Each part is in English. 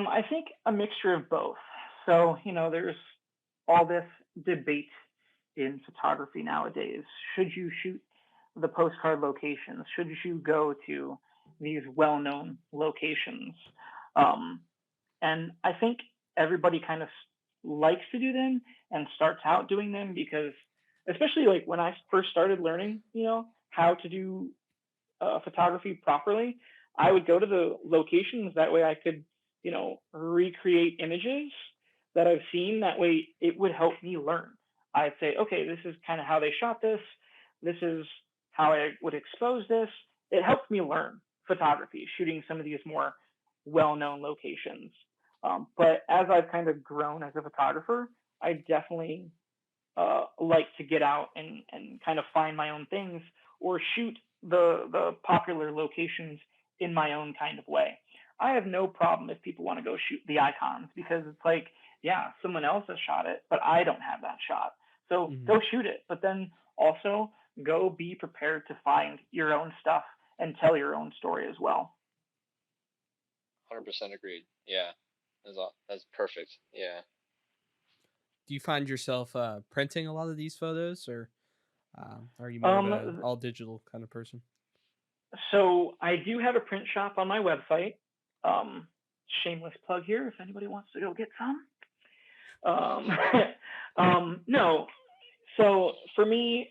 I think a mixture of both. So, there's all this debate in photography nowadays. Should you shoot the postcard locations? Should you go to these well-known locations? Um, and I think everybody kind of likes to do them and starts out doing them because, especially like when I first started learning, how to do photography properly, I would go to the locations. That way I could, recreate images that I've seen. That way it would help me learn. I'd say, okay, this is kind of how they shot this. This is how I would expose this. It helped me learn photography, shooting some of these more well-known locations. But as I've kind of grown as a photographer, I definitely like to get out and kind of find my own things or shoot the popular locations in my own kind of way. I have no problem if people want to go shoot the icons because it's like, yeah, someone else has shot it, but I don't have that shot. So Hmm. go shoot it. But then also go be prepared to find your own stuff and tell your own story as well. 100% agreed. Yeah, that's perfect. Yeah. Do you find yourself printing a lot of these photos, or are you more of a Um, all digital kind of person? so I do have a print shop on my website. Um, Shameless plug here if anybody wants to go get some. Um, no, so for me,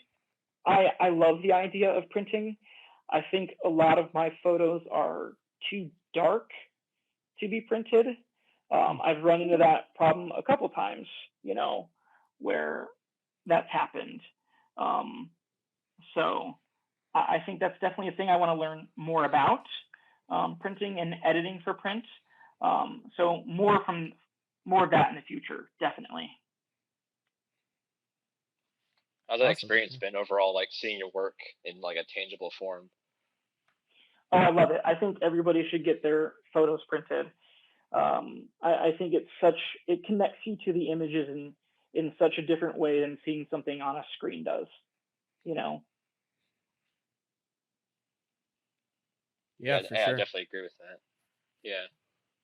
I love the idea of printing. I think a lot of my photos are too dark to be printed. Hmm. I've run into that problem a couple times, you know, where that's happened. Um, so I think that's definitely a thing I want to learn more about, printing and editing for print. So more of that in the future, definitely. How's that Awesome. experience been overall, like seeing your work in like a tangible form? Oh, I love it. I think everybody should get their photos printed. I think it connects you to the images in such a different way than seeing something on a screen does. You know, Yeah, Yeah, for I sure. definitely agree with that. Yeah,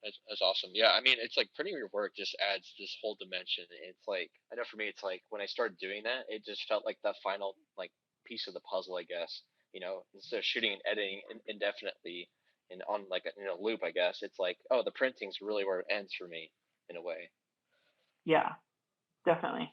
that's awesome. Yeah, I mean, it's like printing your work just adds this whole dimension. It's like I know for me, it's like when I started doing that, it just felt like the final like piece of the puzzle, I guess. Instead of shooting and editing indefinitely and on like a loop, I guess it's like, oh, the printing's really where it ends for me in a way. yeah, definitely.